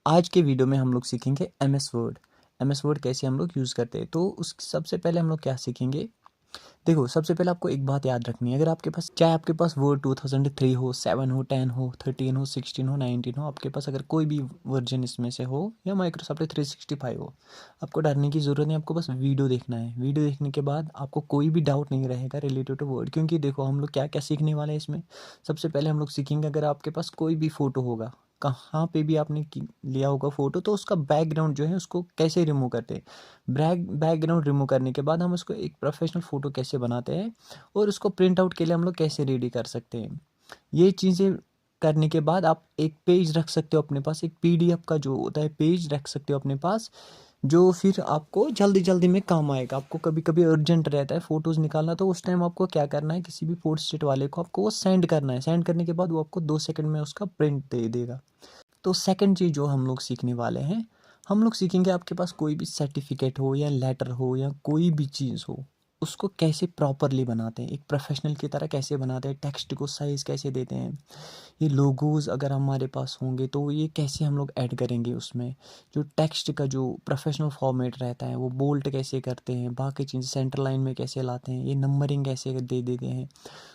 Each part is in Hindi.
आज के वीडियो में हम लोग सीखेंगे एमएस वर्ड। एमएस वर्ड कैसे हम लोग यूज़ करते हैं। तो उस सबसे पहले हम लोग क्या सीखेंगे। देखो, सबसे पहले आपको एक बात याद रखनी है। अगर आपके पास चाहे आपके पास वर्ड 2003 हो, 7 हो, 10 हो, 13 हो, 16 हो, 19 हो, आपके पास अगर कोई भी वर्जन इसमें से हो या माइक्रोसॉफ्ट 365 हो, आपको डरने की ज़रूरत नहीं। आपको बस वीडियो देखना है। वीडियो देखने के बाद आपको कोई भी डाउट नहीं रहेगा रिलेटेड टू वर्ड। क्योंकि देखो, हम लोग क्या क्या सीखने वाले हैं इसमें। सबसे पहले हम लोग सीखेंगे, अगर आपके पास कोई भी फ़ोटो होगा, कहाँ पे भी आपने लिया होगा फ़ोटो, तो उसका बैकग्राउंड जो है उसको कैसे रिमूव करते हैं। बैकग्राउंड रिमूव करने के बाद हम उसको एक प्रोफेशनल फ़ोटो कैसे बनाते हैं और उसको प्रिंट आउट के लिए हम लोग कैसे रेडी कर सकते हैं। ये चीज़ें करने के बाद आप एक पेज रख सकते हो अपने पास, एक पीडीएफ का जो होता है पेज रख सकते हो अपने पास, जो फिर आपको जल्दी जल्दी में काम आएगा। आपको कभी कभी अर्जेंट रहता है फ़ोटोज़ निकालना, तो उस टाइम आपको क्या करना है, किसी भी फोटो स्टेट वाले को आपको वो सेंड करना है। सेंड करने के बाद वो आपको 2 सेकंड में उसका प्रिंट दे देगा। तो सेकंड चीज़ जो हम लोग सीखने वाले हैं, हम लोग सीखेंगे आपके पास कोई भी सर्टिफिकेट हो या लेटर हो या कोई भी चीज़ हो, उसको कैसे प्रॉपरली बनाते हैं, एक प्रोफेशनल की तरह कैसे बनाते हैं, टेक्स्ट को साइज़ कैसे देते हैं, ये लोगोज़ अगर हमारे पास होंगे तो ये कैसे हम लोग ऐड करेंगे उसमें, जो टेक्स्ट का जो प्रोफेशनल फॉर्मेट रहता है वो बोल्ड कैसे करते हैं, बाकी चीज़ सेंटर लाइन में कैसे लाते हैं, ये नंबरिंग कैसे दे देते हैं।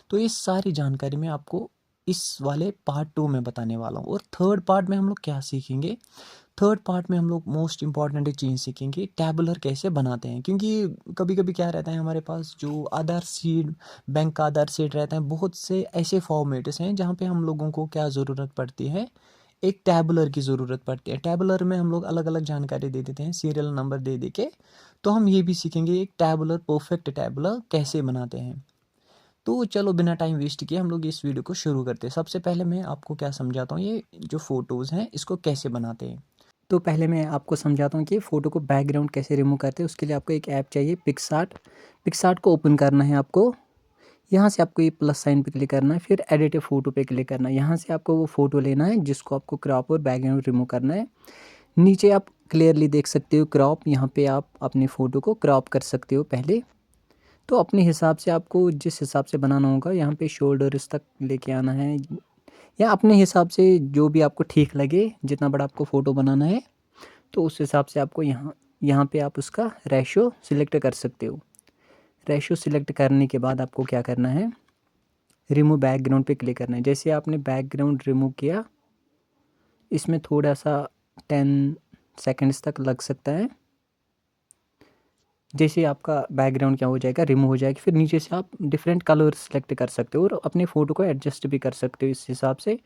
तो ये सारी जानकारी मैं आपको इस वाले पार्ट 2 में बताने वाला हूँ। और थर्ड पार्ट में हम लोग क्या सीखेंगे, थर्ड पार्ट में हम लोग मोस्ट इंपॉर्टेंट चीज़ सीखेंगे, टैबुलर कैसे बनाते हैं। क्योंकि कभी कभी क्या रहता है, हमारे पास जो आधार सीड, बैंक का आधार सीड रहता है, बहुत से ऐसे फॉर्मेट्स हैं जहाँ पे हम लोगों को क्या ज़रूरत पड़ती है, एक टैबुलर की ज़रूरत पड़ती है। टैबुलर में हम लोग अलग अलग जानकारी दे देते हैं, सीरियल नंबर दे दे के। तो हम ये भी सीखेंगे एक टैबुलर, परफेक्ट टैबुलर कैसे बनाते हैं। तो चलो, बिना टाइम वेस्ट किए हम लोग इस वीडियो को शुरू करते हैं। सबसे पहले मैं आपको क्या समझाता हूँ, ये जो फ़ोटोज़ हैं इसको कैसे बनाते हैं। तो पहले मैं आपको समझाता हूँ कि फ़ोटो को बैकग्राउंड कैसे रिमूव करते हैं। उसके लिए आपको एक ऐप चाहिए, पिक्सआर्ट। पिक्सआर्ट को ओपन करना है आपको। यहाँ से आपको ये प्लस साइन पे क्लिक करना है, फिर एडिट ए फ़ोटो पे क्लिक करना है। यहाँ से आपको वो फ़ोटो लेना है जिसको आपको क्रॉप और बैकग्राउंड रिमूव करना है। नीचे आप क्लियरली देख सकते हो क्रॉप, यहाँ पे आप अपनी फ़ोटो को क्रॉप कर सकते हो पहले। तो अपने हिसाब से आपको जिस हिसाब से बनाना होगा, यहाँ पे शोल्डर्स तक लेके आना है, या अपने हिसाब से जो भी आपको ठीक लगे, जितना बड़ा आपको फ़ोटो बनाना है तो उस हिसाब से आपको यहाँ यहाँ पे आप उसका रेशो सिलेक्ट कर सकते हो। रेशो सिलेक्ट करने के बाद आपको क्या करना है, रिमूव बैकग्राउंड पे क्लिक करना है। जैसे आपने बैकग्राउंड रिमूव किया, इसमें थोड़ा सा 10 सेकंड्स तक लग सकता है। जैसे आपका बैकग्राउंड क्या हो जाएगा, रिमूव हो जाएगा, फिर नीचे से आप डिफरेंट कलर सेलेक्ट कर सकते हो और अपने फ़ोटो को एडजस्ट भी कर सकते हो इस हिसाब से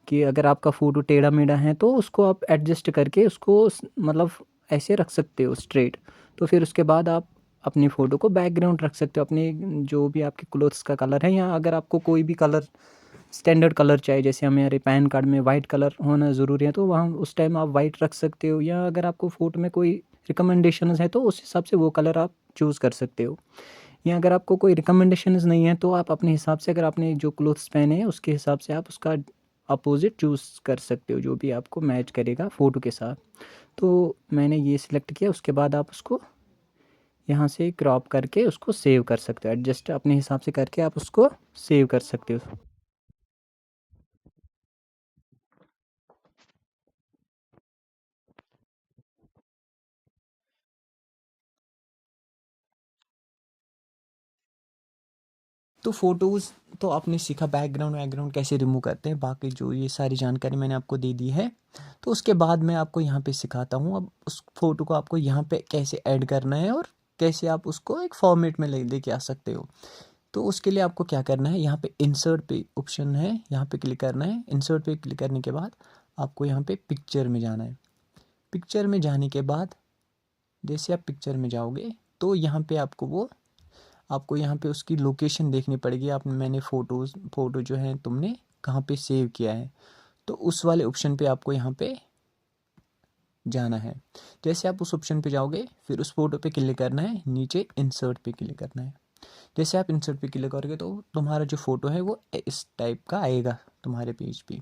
कि अगर आपका फ़ोटो टेढ़ा मेढ़ा है तो उसको आप एडजस्ट करके उसको मतलब ऐसे रख सकते हो स्ट्रेट। तो फिर उसके बाद आप अपनी फ़ोटो को बैकग्राउंड रख सकते हो, अपने जो भी आपके क्लोथ्स का कलर है, या अगर आपको कोई भी कलर स्टैंडर्ड कलर चाहिए, जैसे हमारे पैन कार्ड में वाइट कलर होना ज़रूरी है, तो वहाँ उस टाइम आप वाइट रख सकते हो। या अगर आपको फ़ोटो में कोई रिकमेंडेशंस है तो उस हिसाब से वो कलर आप चूज़ कर सकते हो। या अगर आपको कोई रिकमेंडेशंस नहीं है तो आप अपने हिसाब से, अगर आपने जो क्लोथ्स पहने हैं उसके हिसाब से आप उसका अपोजिट चूज़ कर सकते हो, जो भी आपको मैच करेगा फ़ोटो के साथ। तो मैंने ये सिलेक्ट किया, उसके बाद आप उसको यहाँ से क्रॉप करके उसको सेव कर सकते हो, एडजस्ट अपने हिसाब से करके आप उसको सेव कर सकते हो। तो फ़ोटोज़ तो आपने सीखा, बैकग्राउंड कैसे रिमूव करते हैं, बाकी जो ये सारी जानकारी मैंने आपको दे दी है। तो उसके बाद मैं आपको यहाँ पे सिखाता हूँ, अब उस फ़ोटो को आपको यहाँ पे कैसे ऐड करना है और कैसे आप उसको एक फॉर्मेट में लेके आ सकते हो। तो उसके लिए आपको क्या करना है, यहाँ पे इंसर्ट पे ऑप्शन है, यहाँ पे क्लिक करना है। इंसर्ट पे क्लिक करने के बाद आपको यहाँ पे पिक्चर में जाना है। पिक्चर में जाने के बाद जैसे आप पिक्चर में जाओगे तो यहाँ पे आपको यहाँ पे उसकी लोकेशन देखनी पड़ेगी। आप मैंने फ़ोटो जो है तुमने कहाँ पे सेव किया है, तो उस वाले ऑप्शन पे आपको यहाँ पे जाना है। जैसे आप उस ऑप्शन पे जाओगे, फिर उस फोटो पे क्लिक करना है, नीचे इंसर्ट पे क्लिक करना है। जैसे आप इंसर्ट पे क्लिक करोगे तो तुम्हारा जो फ़ोटो है वो इस टाइप का आएगा तुम्हारे पेज पे।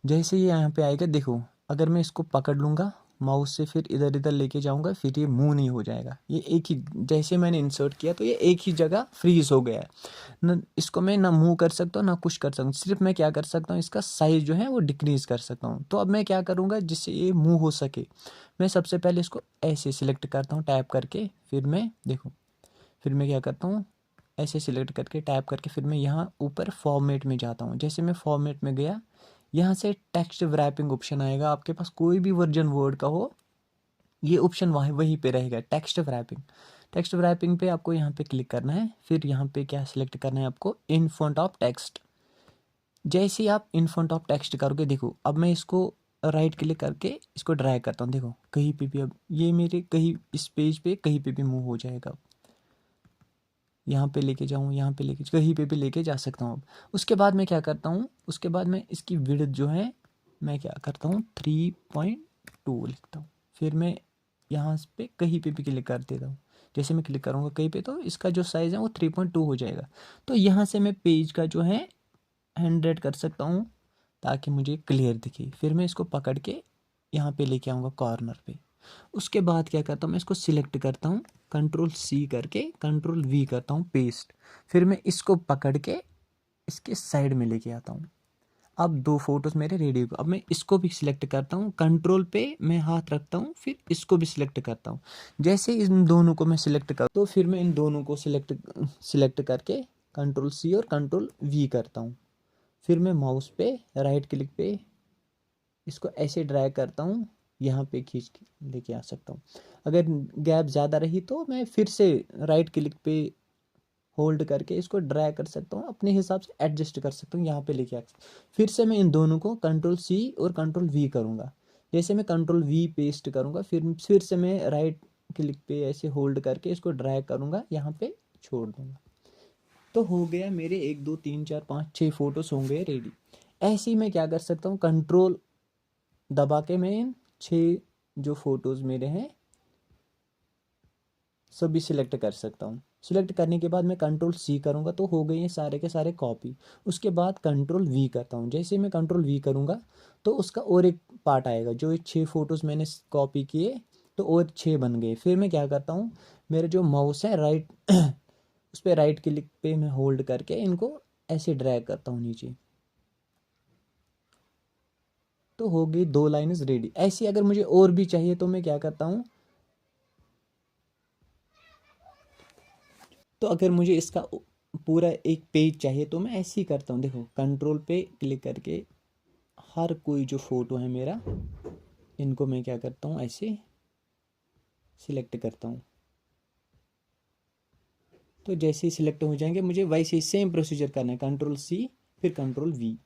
जैसे ये यहाँ पे आएगा, देखो, अगर मैं इसको पकड़ लूँगा माउस से फिर इधर इधर लेके जाऊंगा, फिर ये मूव नहीं हो जाएगा। ये एक ही, जैसे मैंने इंसर्ट किया तो ये एक ही जगह फ्रीज हो गया है। न इसको मैं ना मूव कर सकता हूँ ना कुछ कर सकता हूँ, सिर्फ मैं क्या कर सकता हूँ, इसका साइज जो है वो डिक्रीज कर सकता हूँ। तो अब मैं क्या करूँगा, जिससे ये मूव हो सके, मैं सबसे पहले इसको ऐसे सिलेक्ट करता हूँ टैप करके, फिर मैं देखो, फिर मैं क्या करता हूँ, ऐसे सिलेक्ट करके टैप करके फिर मैं यहाँ ऊपर फॉर्मेट में जाता हूँ। जैसे मैं फॉर्मेट में गया, यहाँ से टेक्स्ट रैपिंग ऑप्शन आएगा, आपके पास कोई भी वर्जन वर्ड का हो, ये ऑप्शन वहीं पे रहेगा, टेक्स्ट रैपिंग। टेक्स्ट रैपिंग पे आपको यहाँ पे क्लिक करना है, फिर यहाँ पे क्या सिलेक्ट करना है आपको, इन फ्रंट ऑफ टेक्स्ट। जैसे ही आप इन फ्रंट ऑफ टेक्स्ट करोगे, देखो अब मैं इसको राइट क्लिक करके इसको ड्रैग करता हूँ, देखो कहीं पे भी अब ये मेरे कहीं इस पेज पे कहीं पे भी मूव हो जाएगा। यहाँ पे लेके जाऊँ, यहाँ पे लेके कहीं पे भी लेके जा सकता हूँ। अब उसके बाद मैं क्या करता हूँ, उसके बाद मैं इसकी विड्थ जो है मैं क्या करता हूँ 3.2 लिखता हूँ। फिर मैं यहाँ पे कहीं पे भी क्लिक कर देता हूँ। जैसे मैं क्लिक करूँगा कहीं पे तो इसका जो साइज़ है वो 3.2 हो जाएगा। तो यहाँ से मैं पेज का जो है 100 कर सकता हूँ ताकि मुझे क्लियर दिखे। फिर मैं इसको पकड़ के यहाँ पे लेके आऊँगा कॉर्नर पे। उसके बाद क्या करता हूँ, मैं इसको सिलेक्ट करता हूँ, कंट्रोल सी करके कंट्रोल वी करता हूँ पेस्ट। फिर मैं इसको पकड़ के इसके साइड में लेके आता हूँ। अब दो फोटोज मेरे रेडी हो। अब मैं इसको भी सिलेक्ट करता हूँ, कंट्रोल पे मैं हाथ रखता हूँ, फिर इसको भी सिलेक्ट करता हूँ। जैसे इन दोनों को मैं सिलेक्ट कर तो फिर मैं इन दोनों को सिलेक्ट करके कंट्रोल सी और कंट्रोल वी करता हूँ। फिर मैं माउस पे राइट क्लिक पे इसको ऐसे ड्रैग करता हूँ, यहाँ पे खींच के लेके आ सकता हूँ। अगर गैप ज़्यादा रही तो मैं फिर से राइट क्लिक पे होल्ड करके इसको ड्रैग कर सकता हूँ, अपने हिसाब से एडजस्ट कर सकता हूँ, यहाँ पे लेके आ सकता हूँ। फिर से मैं इन दोनों को कंट्रोल सी और कंट्रोल वी करूँगा। जैसे मैं कंट्रोल वी पेस्ट करूँगा, फिर से मैं राइट क्लिक पे ऐसे होल्ड करके इसको ड्रैग करूँगा, यहाँ पे छोड़ दूँगा। तो हो गया मेरे 1 2 3 4 5 6 फोटोज होंगे रेडी। ऐसे ही मैं क्या कर सकता हूँ, कंट्रोल दबा के मैं इन 6 जो फोटोज मेरे हैं सभी सिलेक्ट कर सकता हूँ। सिलेक्ट करने के बाद मैं कंट्रोल सी करूँगा तो हो गए ये सारे के सारे कॉपी। उसके बाद कंट्रोल वी करता हूँ। जैसे मैं कंट्रोल वी करूँगा तो उसका और एक पार्ट आएगा, जो ये 6 फोटोज़ मैंने कॉपी किए तो और 6 बन गए। फिर मैं क्या करता हूँ, मेरे जो माउस है राइट उस पर राइट क्लिक पे मैं होल्ड करके इनको ऐसे ड्रैग करता हूँ नीचे, तो हो गई 2 लाइन्स रेडी। ऐसी अगर मुझे और भी चाहिए तो मैं क्या करता हूँ, तो अगर मुझे इसका पूरा एक पेज चाहिए तो मैं ऐसे ही करता हूँ। देखो कंट्रोल पे क्लिक करके हर कोई जो फ़ोटो है मेरा, इनको मैं क्या करता हूँ, ऐसे सिलेक्ट करता हूँ। तो जैसे ही सिलेक्ट हो जाएंगे मुझे वैसे ही सेम प्रोसीजर करना है, कंट्रोल सी फिर कंट्रोल वी।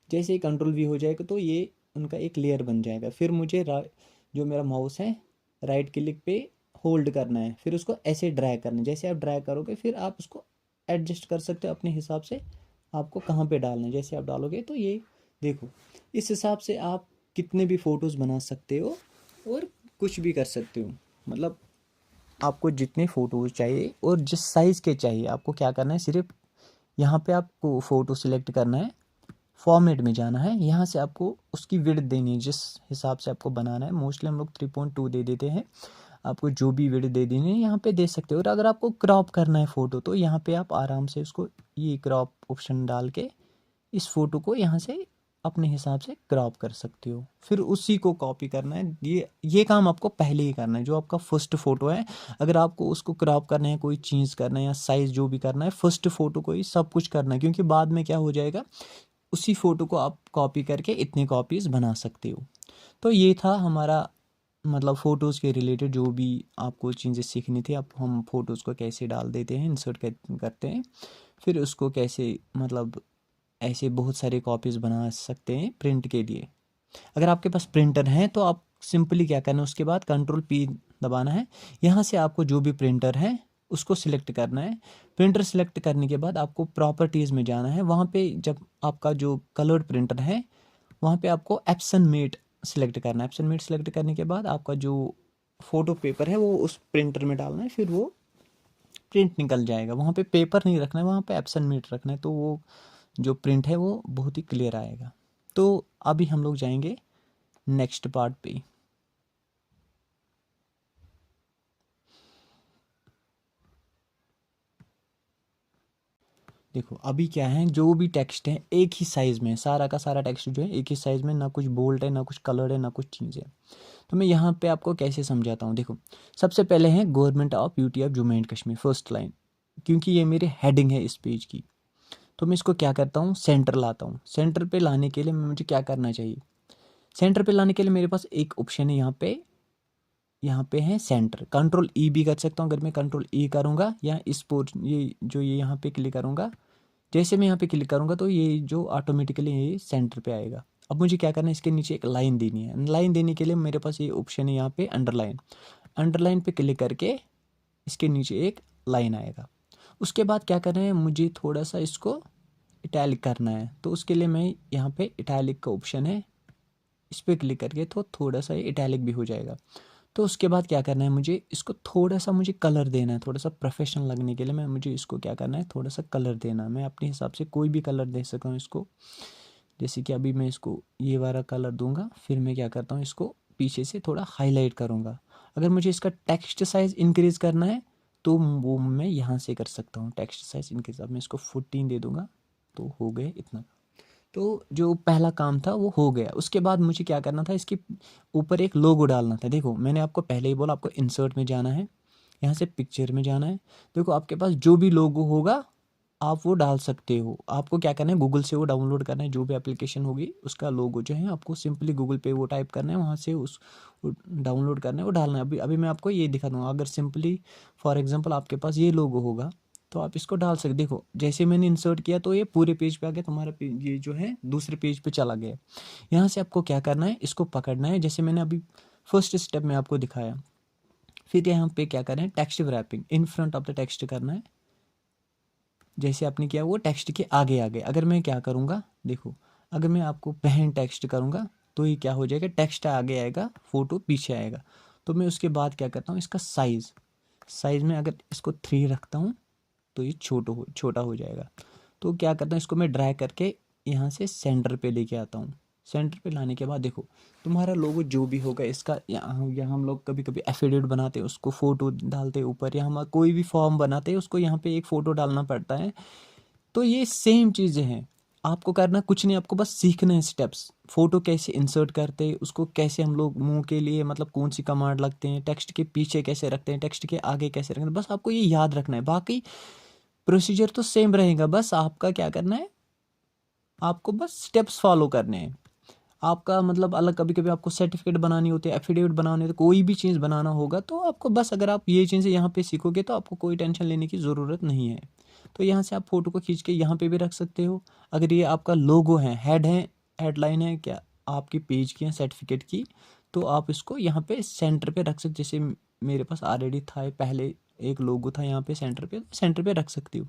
जैसे ही कंट्रोल वी हो जाएगा तो ये उनका एक लेयर बन जाएगा। फिर मुझे जो मेरा माउस है राइट क्लिक पे होल्ड करना है, फिर उसको ऐसे ड्रैग करना है। जैसे आप ड्रैग करोगे फिर आप उसको एडजस्ट कर सकते हो अपने हिसाब से, आपको कहाँ पे डालना है। जैसे आप डालोगे तो ये देखो, इस हिसाब से आप कितने भी फ़ोटोज़ बना सकते हो और कुछ भी कर सकते हो। मतलब आपको जितने फ़ोटोज़ चाहिए और जिस साइज़ के चाहिए, आपको क्या करना है, सिर्फ यहाँ पे आपको फ़ोटो सिलेक्ट करना है, फॉर्मेट में जाना है, यहाँ से आपको उसकी विड्थ देनी है जिस हिसाब से आपको बनाना है। मोस्टली हम लोग 3.2 दे देते हैं, आपको जो भी विड्थ दे देनी है यहाँ पे दे सकते हो। और अगर आपको क्रॉप करना है फ़ोटो तो यहाँ पे आप आराम से उसको ये क्रॉप ऑप्शन डाल के इस फ़ोटो को यहाँ से अपने हिसाब से क्रॉप कर सकते हो। फिर उसी को कॉपी करना है, ये काम आपको पहले ही करना है। जो आपका फर्स्ट फ़ोटो है, अगर आपको उसको क्रॉप करना है, कोई चीज़ करना है या साइज़ जो भी करना है, फर्स्ट फ़ोटो को ही सब कुछ करना है, क्योंकि बाद में क्या हो जाएगा, उसी फ़ोटो को आप कॉपी करके इतने कॉपीज़ बना सकते हो। तो ये था हमारा मतलब फ़ोटोज़ के रिलेटेड जो भी आपको चीज़ें सीखनी थी। अब हम फ़ोटोज़ को कैसे डाल देते हैं, इंसर्ट करते हैं, फिर उसको कैसे मतलब ऐसे बहुत सारे कॉपीज़ बना सकते हैं प्रिंट के लिए। अगर आपके पास प्रिंटर है तो आप सिंपली क्या करना है, उसके बाद कंट्रोल पी दबाना है। यहाँ से आपको जो भी प्रिंटर है उसको सिलेक्ट करना है। प्रिंटर सिलेक्ट करने के बाद आपको प्रॉपर्टीज़ में जाना है। वहाँ पे जब आपका जो कलर्ड प्रिंटर है वहाँ पे आपको एप्सन मेट सिलेक्ट करना है। एप्सन मेट सिलेक्ट करने के बाद आपका जो फ़ोटो पेपर है वो उस प्रिंटर में डालना है, फिर वो प्रिंट निकल जाएगा। वहाँ पे पेपर नहीं रखना है, वहाँ पे एप्सन मेट रखना है, तो वो जो प्रिंट है वो बहुत ही क्लियर आएगा। तो अभी हम लोग जाएंगे नेक्स्ट पार्ट पे। देखो अभी क्या है, जो भी टेक्स्ट है एक ही साइज़ में है, सारा का सारा टेक्स्ट जो है एक ही साइज़ में, ना कुछ बोल्ड है, ना कुछ कलर है, ना कुछ चीज़ है। तो मैं यहाँ पे आपको कैसे समझाता हूँ। देखो सबसे पहले है government of UT of Jammu and Kashmir, first line, क्योंकि ये मेरी हेडिंग है इस पेज की। तो मैं इसको क्या करता हूँ, सेंटर लाता हूँ। सेंटर पे लाने के लिए मुझे क्या करना चाहिए, सेंटर पे लाने के लिए मेरे पास एक ऑप्शन है यहाँ पे है सेंटर। कंट्रोल ई भी कर सकता हूँ अगर मैं कंट्रोल ई करूँगा, या इस पोर्ट ये जो ये यहाँ पे क्लिक करूँगा, जैसे मैं यहाँ पे क्लिक करूँगा तो ये जो ऑटोमेटिकली ये सेंटर पे आएगा। अब मुझे क्या करना है, इसके नीचे एक लाइन देनी है। लाइन देने के लिए मेरे पास ये ऑप्शन है यहाँ पे अंडरलाइन। अंडरलाइन पे क्लिक करके इसके नीचे एक लाइन आएगा। उसके बाद क्या करना है, मुझे थोड़ा सा इसको इटैलिक करना है। तो उसके लिए मैं यहाँ पे इटैलिक का ऑप्शन है, इस पर क्लिक करके तो थोड़ा सा ये इटैलिक भी हो जाएगा। तो उसके बाद क्या करना है, मुझे इसको थोड़ा सा मुझे कलर देना है, थोड़ा सा प्रोफेशनल लगने के लिए मुझे इसको क्या करना है, थोड़ा सा कलर देना है। मैं अपने हिसाब से कोई भी कलर दे सकता हूँ इसको। जैसे कि अभी मैं इसको ये वाला कलर दूंगा, फिर मैं क्या करता हूँ, इसको पीछे से थोड़ा हाईलाइट करूँगा। अगर मुझे इसका टेक्स्ट साइज़ इंक्रीज़ करना है तो वो मैं यहाँ से कर सकता हूँ, टेक्स्ट साइज़ इंक्रीज़। अब मैं इसको 14 दे दूँगा तो हो गए इतना। तो जो पहला काम था वो हो गया। उसके बाद मुझे क्या करना था, इसके ऊपर एक लोगो डालना था। देखो मैंने आपको पहले ही बोला, आपको इंसर्ट में जाना है, यहाँ से पिक्चर में जाना है। देखो आपके पास जो भी लोगो होगा आप वो डाल सकते हो। आपको क्या करना है, गूगल से वो डाउनलोड करना है, जो भी एप्लीकेशन होगी उसका लोगो जो है आपको सिंपली गूगल पे वो टाइप करना है, वहाँ से उस डाउनलोड करना है, वो डालना है। अभी अभी मैं आपको ये दिखा दूँगा। अगर सिंपली फॉर एग्जांपल आपके पास ये लोगो होगा तो आप इसको डाल सकते। देखो जैसे मैंने इंसर्ट किया तो ये पूरे पेज पे आ गया, तुम्हारा पेज ये जो है दूसरे पेज पे चला गया। यहाँ से आपको क्या करना है, इसको पकड़ना है, जैसे मैंने अभी फर्स्ट स्टेप में आपको दिखाया। फिर यहाँ पे क्या करना है, text wrapping in front of the text करना है। जैसे आपने किया वो टेक्स्ट के आगे आगे। अगर मैं क्या करूँगा, देखो अगर मैं आपको बहन टेक्स्ट करूँगा तो ये क्या हो जाएगा, टेक्स्ट आगे आएगा, फोटो पीछे आएगा। तो मैं उसके बाद क्या करता हूँ, इसका साइज़ में अगर इसको 3 रखता हूँ तो ये छोटा हो जाएगा। तो क्या करता हूँ, इसको मैं ड्रैग करके यहाँ से सेंटर पे लेके आता हूँ। सेंटर पे लाने के बाद देखो तुम्हारा लोगो जो भी होगा इसका, यहाँ हम लोग कभी कभी एफिडेविट बनाते हैं, उसको फ़ोटो डालते हैं ऊपर, या हम कोई भी फॉर्म बनाते हैं उसको यहाँ पे एक फ़ोटो डालना पड़ता है। तो ये सेम चीज़ें हैं, आपको करना कुछ नहीं, आपको बस सीखना है स्टेप्स। फोटो कैसे इंसर्ट करते हैं, उसको कैसे हम लोग मुंह के लिए मतलब कौन सी कमांड लगते हैं, टेक्स्ट के पीछे कैसे रखते हैं, टेक्स्ट के आगे कैसे रखते हैं, बस आपको ये याद रखना है। बाकी प्रोसीजर तो सेम रहेगा, बस आपका क्या करना है, आपको बस स्टेप्स फॉलो करने हैं। आपका मतलब अलग, कभी कभी आपको सर्टिफिकेट बनानी होती है, एफिडेविट बनाने होते, कोई भी चीज़ बनाना होगा तो आपको बस, अगर आप ये चीज़ें यहाँ पे सीखोगे तो आपको कोई टेंशन लेने की ज़रूरत नहीं है। तो यहाँ से आप फोटो को खींच के यहाँ पे भी रख सकते हो। अगर ये आपका लोगो है, हेडलाइन है क्या आपकी पेज की या सर्टिफिकेट की, तो आप इसको यहाँ पे सेंटर पे रख सकते। जैसे मेरे पास ऑलरेडी था पहले एक लोगो था यहाँ पे सेंटर पे रख सकती हो।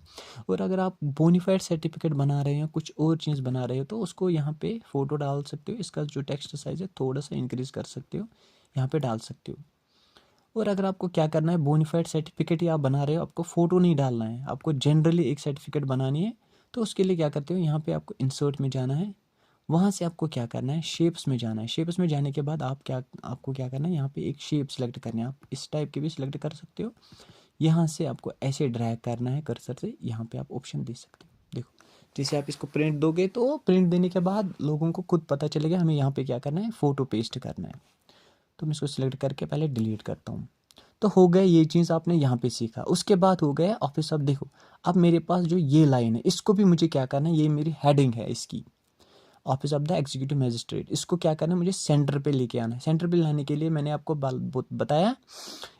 और अगर आप बोनीफाइड सर्टिफिकेट बना रहे हो, कुछ और चीज़ बना रहे हो, तो उसको यहाँ पे फ़ोटो डाल सकते हो। इसका जो टेक्स्ट साइज़ है थोड़ा सा इंक्रीज़ कर सकते हो, यहाँ पे डाल सकते हो। और अगर आपको क्या करना है, बोनीफाइड सर्टिफिकेट ही आप बना रहे हो, आपको फ़ोटो नहीं डालना है, आपको जनरली एक सर्टिफिकेट बनानी है, तो उसके लिए क्या करते हो, यहाँ पे आपको इंसर्ट में जाना है। वहाँ से आपको क्या करना है, शेप्स में जाना है। शेप्स में जाने के बाद आपको क्या करना है, यहाँ पे एक शेप सेलेक्ट करनी है। आप इस टाइप की भी सिलेक्ट कर सकते हो। यहाँ से आपको ऐसे ड्रैग करना है कर्सर से, यहाँ पे आप ऑप्शन दे सकते हो। देखो जैसे आप इसको प्रिंट दोगे तो प्रिंट देने के बाद लोगों को खुद पता चलेगा हमें यहाँ पे क्या करना है, फ़ोटो पेस्ट करना है। तो मैं इसको सिलेक्ट करके पहले डिलीट करता हूँ। तो हो गया, ये चीज़ आपने यहाँ पे सीखा। उसके बाद हो गया ऑफिस। अब देखो अब मेरे पास जो ये लाइन है इसको भी मुझे क्या करना है, ये मेरी हेडिंग है इसकी, office of the executive magistrate. इसको क्या करना है, मुझे सेंटर पे लेके आना है। सेंटर पे लाने के लिए मैंने आपको बताया,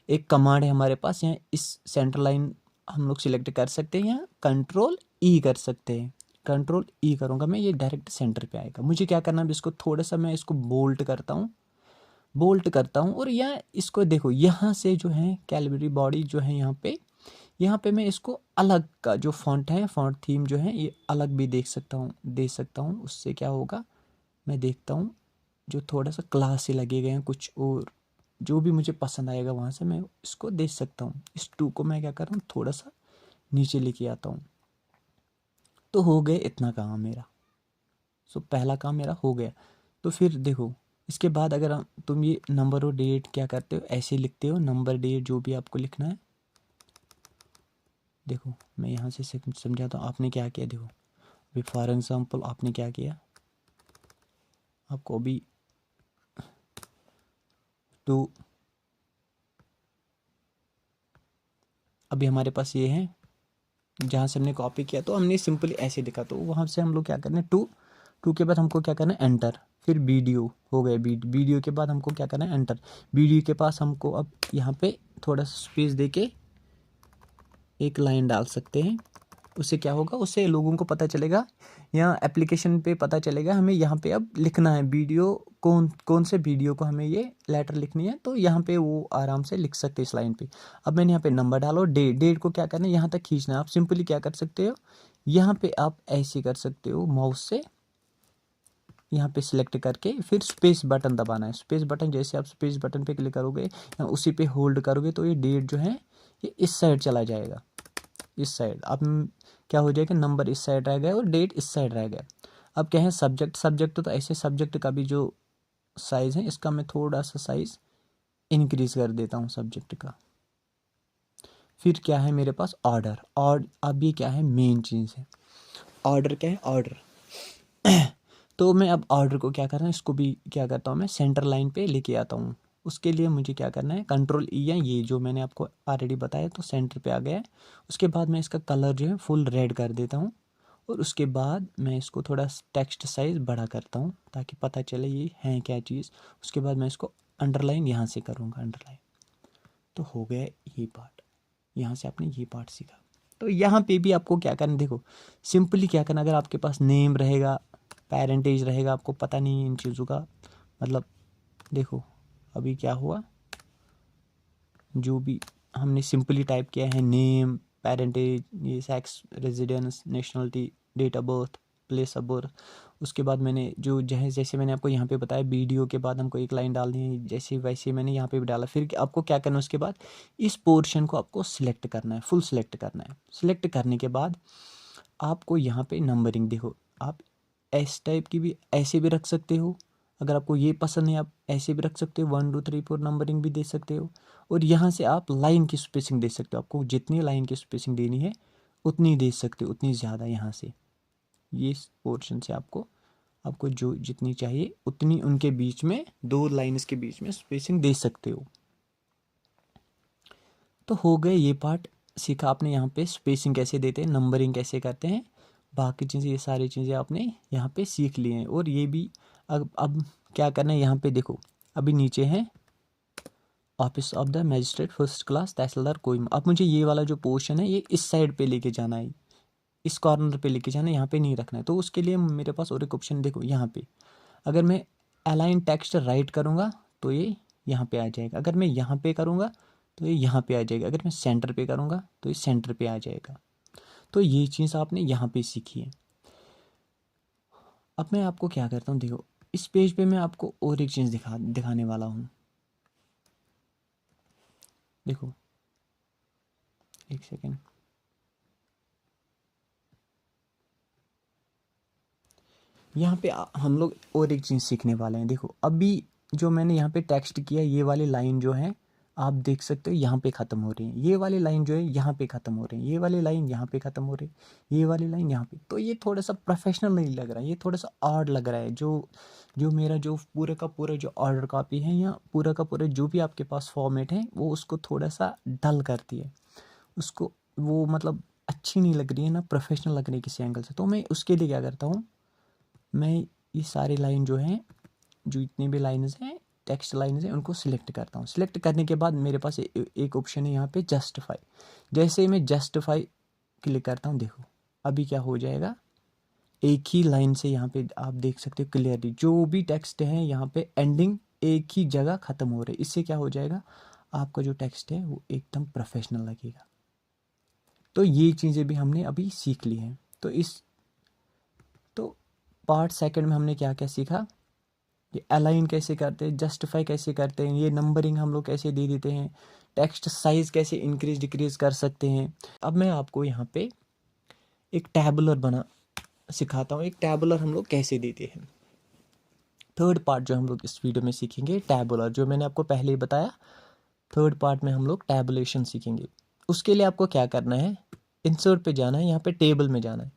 एक कमांड है हमारे पास, यहाँ इस सेंटर लाइन हम लोग सिलेक्ट कर सकते हैं, यहाँ कंट्रोल ई कर सकते हैं। कंट्रोल ई करूँगा मैं, ये डायरेक्ट सेंटर पे आएगा। मुझे क्या करना है, इसको थोड़ा सा मैं इसको बोल्ट करता हूँ। और यहाँ इसको देखो, यहाँ से जो है कैलिबरी बॉडी जो है यहाँ पे मैं इसको अलग का जो फॉन्ट है, फॉन्ट थीम जो है ये अलग भी दे सकता हूँ। उससे क्या होगा, मैं देखता हूँ जो थोड़ा सा क्लासी लगेगा या कुछ और जो भी मुझे पसंद आएगा वहाँ से मैं इसको दे सकता हूँ। इस टू को मैं क्या कर रहा हूँ, थोड़ा सा नीचे लेके आता हूँ। तो हो गए इतना काम मेरा। सो पहला काम मेरा हो गया। तो फिर देखो इसके बाद अगर तुम ये नंबर और डेट क्या करते हो, ऐसे लिखते हो, नंबर डेट जो भी आपको लिखना है, देखो मैं यहाँ से समझाता हूँ। आपने क्या किया देखो, अभी फॉर एग्जांपल आपने क्या किया, आपको अभी तो अभी हमारे पास ये है जहाँ से हमने कॉपी किया, तो हमने सिंपली ऐसे लिखा, तो वहाँ से हम लोग क्या करना है, टू के बाद हमको क्या करना है एंटर, फिर वीडियो हो गया, वीडियो के बाद हमको क्या करना है एंटर, वीडियो के पास हमको अब यहाँ पे थोड़ा सा स्पेस देके एक लाइन डाल सकते हैं। उससे क्या होगा, उससे लोगों को पता चलेगा, या एप्लीकेशन पे पता चलेगा हमें यहाँ पे अब लिखना है वीडियो, कौन से वीडियो को हमें ये लेटर लिखनी है, तो यहाँ पे वो आराम से लिख सकते हैं इस लाइन पे। अब मैंने यहाँ पे नंबर डालो, डेट को क्या करना है यहाँ तक खींचना है। आप सिंपली क्या कर सकते हो, यहाँ पे आप ऐसे कर सकते हो, माउस से यहाँ पे सिलेक्ट करके फिर स्पेस बटन दबाना है। स्पेस बटन जैसे आप स्पेस बटन पे क्लिक करोगे या उसी पे होल्ड करोगे, तो ये डेट जो है ये इस साइड चला जाएगा, इस साइड। अब क्या हो जाएगा, नंबर इस साइड रह गया और डेट इस साइड रह गया। अब क्या है सब्जेक्ट तो ऐसे सब्जेक्ट का भी जो साइज़ है, इसका मैं थोड़ा सा साइज़ इंक्रीज कर देता हूँ सब्जेक्ट का। फिर क्या है मेरे पास ऑर्डर, और अब ये क्या है मेन चीज़ है, ऑर्डर क्या है ऑर्डर। तो मैं अब ऑर्डर को क्या करना है, इसको भी क्या करता हूँ मैं सेंटर लाइन पे लेके आता हूँ। उसके लिए मुझे क्या करना है, कंट्रोल ई है, ये जो मैंने आपको ऑलरेडी बताया, तो सेंटर पे आ गया है। उसके बाद मैं इसका कलर जो है फुल रेड कर देता हूँ, और उसके बाद मैं इसको थोड़ा टेक्स्ट साइज़ बड़ा करता हूँ ताकि पता चले ये है क्या चीज़। उसके बाद मैं इसको अंडरलाइन यहाँ से करूँगा, अंडरलाइन। तो हो गया ये पार्ट, यहाँ से आपने ये पार्ट सीखा। तो यहाँ पे भी आपको क्या करना, देखो सिंपली क्या करना, अगर आपके पास नेम रहेगा, पेरेंटेज रहेगा, आपको पता नहीं है इन चीज़ों का मतलब, देखो अभी क्या हुआ, जो भी हमने सिंपली टाइप किया है नेम, पेरेंटेज, ये sex, residence, nationality, date of birth, place of birth. उसके बाद मैंने जो जैसे मैंने आपको यहाँ पे बताया, वीडियो के बाद हमको एक लाइन डालनी है, जैसे वैसे मैंने यहाँ पे भी डाला। फिर आपको क्या करना है, उसके बाद इस पोर्शन को आपको सिलेक्ट करना है, फुल सिलेक्ट करना है। सिलेक्ट करने के बाद आपको यहाँ पे नंबरिंग, देखो आप एस टाइप की भी ऐसे भी रख सकते हो, अगर आपको ये पसंद है आप ऐसे भी रख सकते हो, 1 2 3 4 नंबरिंग भी दे सकते हो। और यहाँ से आप लाइन की स्पेसिंग दे सकते हो, आपको जितनी लाइन की स्पेसिंग देनी है उतनी दे सकते हो, उतनी ज़्यादा। यहाँ से ये पोर्शन से आपको आपको जो जितनी चाहिए उतनी उनके बीच में, दो लाइन्स के बीच में स्पेसिंग दे सकते हो। तो हो गए ये पार्ट सीखा आपने, यहाँ पे स्पेसिंग कैसे देते हैं, नंबरिंग कैसे करते हैं, बाकी चीज़ें, ये सारी चीज़ें आपने यहाँ पे सीख ली हैं। और ये भी अब क्या करना है, यहाँ पे देखो अभी नीचे है office of the magistrate first class tehsildar Kohima. अब मुझे ये वाला जो पोर्शन है ये इस साइड पे लेके जाना है, इस कॉर्नर पे लेके जाना है, यहाँ पे नहीं रखना है। तो उसके लिए मेरे पास और एक ऑप्शन देखो यहाँ पे, अगर मैं अलाइन टेक्स्ट राइट करूँगा तो ये यहाँ पे आ जाएगा, अगर मैं यहाँ पे करूँगा तो ये यहाँ पे आ जाएगा, अगर मैं सेंटर पे करूँगा तो ये सेंटर पे आ जाएगा। तो ये चीज़ आपने यहाँ पे सीखी है। अब मैं आपको क्या करता हूँ, देखो इस पेज पे मैं आपको और एक चीज़ दिखाने वाला हूँ। देखो एक सेकेंड, यहाँ पे हम लोग और एक चीज़ सीखने वाले हैं। देखो अभी जो मैंने यहाँ पे टेक्स्ट किया, ये वाली लाइन जो है आप देख सकते हो यहाँ पे ख़त्म हो रही है, ये वाली लाइन जो है यहाँ पे ख़त्म हो रही है, ये वाली लाइन यहाँ पे ख़त्म हो रही है, ये वाली लाइन यहाँ पे। तो ये थोड़ा सा प्रोफेशनल नहीं लग रहा है, ये थोड़ा सा ऑड लग रहा है। जो मेरा जो पूरे का पूरा जो ऑर्डर कॉपी है या पूरा का पूरा जो भी आपके पास फॉर्मेट है, वो उसको थोड़ा सा डल करती है, उसको वो मतलब अच्छी नहीं लग रही है ना, प्रोफेशनल लग रही है किसी एंगल से। तो मैं उसके लिए क्या करता हूँ, मैं ये सारी लाइन जो हैं, जो इतनी भी लाइन्स हैं, टेक्स्ट लाइन्स हैं, उनको सिलेक्ट करता हूँ। सिलेक्ट करने के बाद मेरे पास एक ऑप्शन है यहाँ पे जस्टिफाई। जैसे ही मैं जस्टिफाई क्लिक करता हूँ, देखो अभी क्या हो जाएगा, एक ही लाइन से यहाँ पे आप देख सकते हो क्लियरली जो भी टेक्स्ट है यहाँ पे एंडिंग एक ही जगह ख़त्म हो रही है। इससे क्या हो जाएगा, आपका जो टेक्स्ट है वो एकदम प्रोफेशनल लगेगा। तो ये चीज़ें भी हमने अभी सीख ली हैं। तो पार्ट सेकंड में हमने क्या क्या सीखा, ये अलाइन कैसे करते हैं, जस्टिफाई कैसे करते हैं, ये नंबरिंग हम लोग कैसे दे देते हैं, टेक्स्ट साइज कैसे इंक्रीज डिक्रीज कर सकते हैं। अब मैं आपको यहाँ पे एक टैबुलर बना सिखाता हूँ, एक टैबुलर हम लोग कैसे देते हैं। थर्ड पार्ट जो हम लोग इस वीडियो में सीखेंगे टैबुलर, जो मैंने आपको पहले ही बताया। थर्ड पार्ट में हम लोग टैबुलेशन सीखेंगे। उसके लिए आपको क्या करना है, इंसर्ट पे जाना है, यहाँ पे टेबल में जाना है।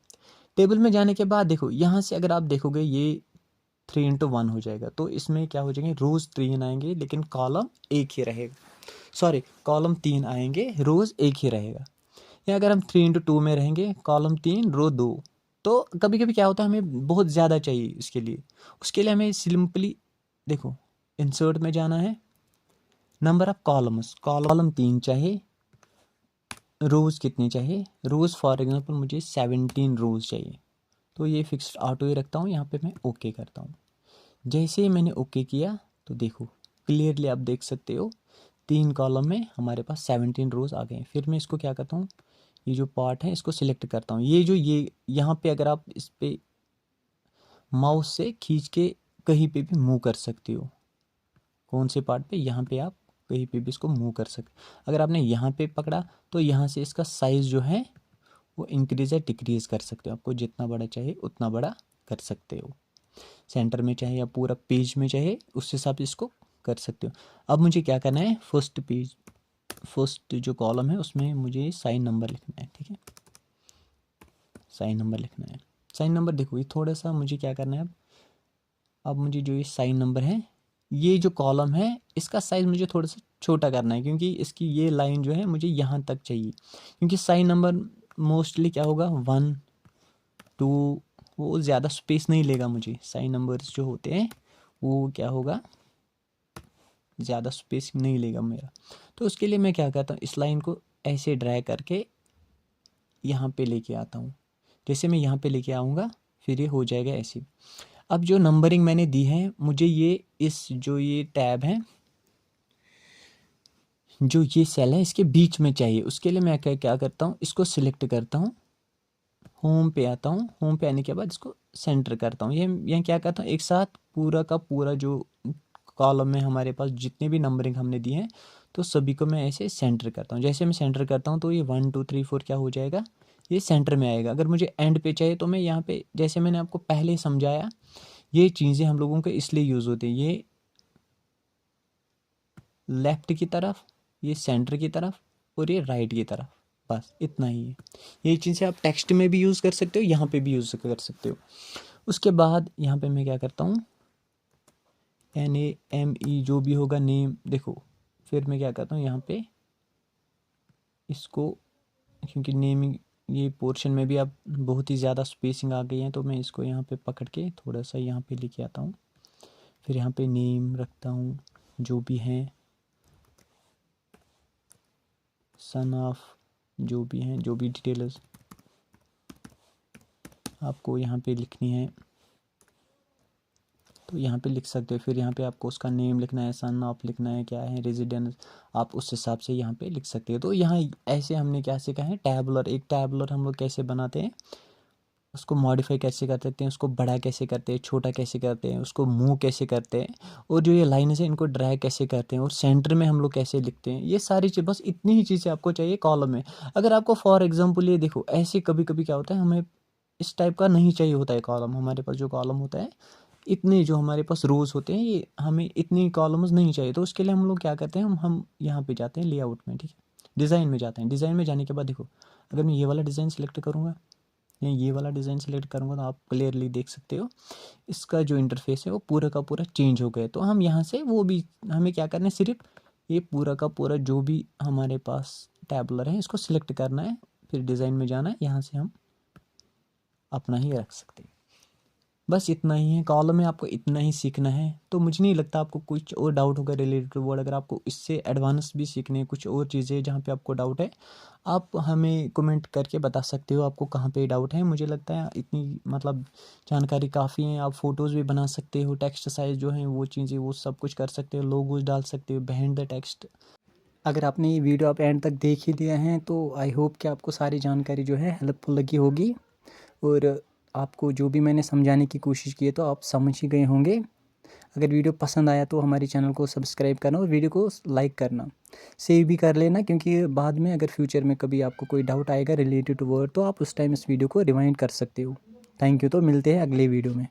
टेबल में जाने के बाद देखो यहाँ से अगर आप देखोगे ये 3 into 1 हो जाएगा, तो इसमें क्या हो जाएंगे, रोज 3 आएंगे लेकिन कॉलम एक ही रहेगा, सॉरी कॉलम 3 आएंगे, रोज एक ही रहेगा। या अगर हम 3 into 2 में रहेंगे, कॉलम 3 रो 2। तो कभी कभी क्या होता है हमें बहुत ज़्यादा चाहिए इसके लिए, उसके लिए हमें सिंपली देखो इंसर्ट में जाना है, नंबर ऑफ कॉलम्स, कॉलम 3 चाहिए, रोज़ कितनी चाहिए, रोज़ फॉर एग्जांपल मुझे 17 रोज़ चाहिए, तो ये फिक्स्ड ऑटो ही रखता हूँ, यहाँ पे मैं ओके करता हूँ। जैसे ही मैंने ओके किया तो देखो क्लियरली आप देख सकते हो 3 कॉलम में हमारे पास 17 रोज़ आ गए। फिर मैं इसको क्या करता हूँ, ये जो पार्ट है इसको सिलेक्ट करता हूँ, ये जो ये यहाँ पे अगर आप इस पे माउस से खींच के कहीं पे भी मूव कर सकते हो, कौन से पार्ट पे, यहाँ पे आप कहीं पे भी इसको मूव कर सकते। अगर आपने यहाँ पे पकड़ा तो यहाँ से इसका साइज़ जो है वो इंक्रीज़ या डिक्रीज़ कर सकते हो, आपको जितना बड़ा चाहिए उतना बड़ा कर सकते हो, सेंटर में चाहे या पूरा पेज में चाहे उस हिसाब से इसको कर सकते हो। अब मुझे क्या करना है, फर्स्ट जो कॉलम है उसमें मुझे साइन नंबर लिखना है, ठीक है, साइन नंबर लिखना है। साइन नंबर देखो ये थोड़ा सा मुझे क्या करना है, अब मुझे जो ये साइन नंबर है, ये जो कॉलम है इसका साइज़ मुझे थोड़ा सा छोटा करना है, क्योंकि इसकी ये लाइन जो है मुझे यहाँ तक चाहिए, क्योंकि साइन नंबर मोस्टली क्या होगा 1 2, वो ज़्यादा स्पेस नहीं लेगा मुझे, साइन नंबर्स जो होते हैं वो क्या होगा, ज़्यादा स्पेस नहीं लेगा मेरा। तो उसके लिए मैं क्या करता हूँ, इस लाइन को ऐसे ड्रैग करके यहाँ पे लेके आता हूँ। जैसे मैं यहाँ पे लेके आऊँगा फिर ये हो जाएगा ऐसे। अब जो नंबरिंग मैंने दी है मुझे ये इस जो ये टैब है, जो ये सेल है इसके बीच में चाहिए। उसके लिए मैं क्या करता हूँ, इसको सिलेक्ट करता हूँ, होम पे आता हूँ, होम पे आने के बाद इसको सेंटर करता हूँ। ये यहाँ क्या करता हूँ, एक साथ पूरा का पूरा जो कॉलम में हमारे पास जितने भी नंबरिंग हमने दिए हैं तो सभी को मैं ऐसे सेंटर करता हूँ। जैसे मैं सेंटर करता हूँ तो ये 1 2 3 4 क्या हो जाएगा, ये सेंटर में आएगा। अगर मुझे एंड पे चाहिए तो मैं यहाँ पे, जैसे मैंने आपको पहले समझाया, ये चीज़ें हम लोगों के इसलिए यूज़ होती हैं, ये लेफ़्ट की तरफ, ये सेंटर की तरफ और ये राइट की तरफ, बस इतना ही है। ये चीज़ें आप टेक्स्ट में भी यूज़ कर सकते हो, यहाँ पे भी यूज़ कर सकते हो। उसके बाद यहाँ पे मैं क्या करता हूँ, NAME जो भी होगा नेम, देखो फिर मैं क्या करता हूँ यहाँ पे इसको, क्योंकि नेमिंग ये पोर्शन में भी अब बहुत ही ज़्यादा स्पेसिंग आ गई है, तो मैं इसको यहाँ पे पकड़ के थोड़ा सा यहाँ पे लेके आता हूँ। फिर यहाँ पे नेम रखता हूँ जो भी हैं, सन ऑफ, जो भी हैं, जो भी डिटेल्स आपको यहाँ पे लिखनी है तो यहाँ पे लिख सकते हो। फिर यहाँ पे आपको उसका नेम लिखना है, सन ऑफ लिखना है, क्या है रेजिडेंस, आप उस हिसाब से यहाँ पे लिख सकते हो। तो यहाँ ऐसे हमने क्या सीखा है, टैबुलर, एक टैबुलर हम लोग कैसे बनाते हैं, उसको मॉडिफाई कैसे कर सकते हैं, उसको बड़ा कैसे करते हैं, छोटा कैसे करते हैं, उसको मूव कैसे करते हैं, और जो ये लाइन है इनको ड्रैग कैसे करते हैं, और सेंटर में हम लोग कैसे लिखते हैं, ये सारी चीज़, बस इतनी ही चीज़ें आपको चाहिए कॉलम में। अगर आपको फॉर एग्जांपल ये देखो ऐसे कभी कभी क्या होता है, हमें इस टाइप का नहीं चाहिए होता है कॉलम, हमारे पास जो कॉलम होता है, इतने जो हमारे पास रोज़ होते हैं, ये हमें इतनी कॉलम्स नहीं चाहिए। तो उसके लिए हम लोग क्या करते हैं, हम यहाँ पे जाते हैं लेआउट में, ठीक है, डिज़ाइन में जाते हैं। डिज़ाइन में जाने के बाद देखो अगर मैं ये वाला डिज़ाइन सेलेक्ट करूँगा या ये वाला डिज़ाइन सेलेक्ट करूँगा तो आप क्लियरली देख सकते हो इसका जो इंटरफेस है वो पूरा का पूरा चेंज हो गया। तो हम यहाँ से वो भी, हमें क्या करना है, सिर्फ ये पूरा का पूरा जो भी हमारे पास टैबुलर है इसको सिलेक्ट करना है, फिर डिज़ाइन में जाना है, यहाँ से हम अपना ही रख सकते हैं। बस इतना ही है, कॉलम में आपको इतना ही सीखना है। तो मुझे नहीं लगता आपको कुछ और डाउट होगा रिलेटेड टू वर्ड। अगर आपको इससे एडवांस भी सीखने हैं, कुछ और चीज़ें जहाँ पे आपको डाउट है, आप हमें कमेंट करके बता सकते हो आपको कहाँ पे डाउट है। मुझे लगता है इतनी मतलब जानकारी काफ़ी है। आप फ़ोटोज़ भी बना सकते हो, टेक्स्ट साइज़ जो है वो चीज़ें वो सब कुछ कर सकते हो, लोगोज डाल सकते हो बिहाइंड द टेक्स्ट। अगर आपने ये वीडियो आप एंड तक देख ही लिया है तो आई होप कि आपको सारी जानकारी जो है हेल्पफुल लगी होगी, और आपको जो भी मैंने समझाने की कोशिश की है तो आप समझ ही गए होंगे। अगर वीडियो पसंद आया तो हमारे चैनल को सब्सक्राइब करना और वीडियो को लाइक करना, सेव भी कर लेना, क्योंकि बाद में अगर फ्यूचर में कभी आपको कोई डाउट आएगा रिलेटेड टू वर्ड तो आप उस टाइम इस वीडियो को रिवाइंड कर सकते हो। थैंक यू, तो मिलते हैं अगले वीडियो में।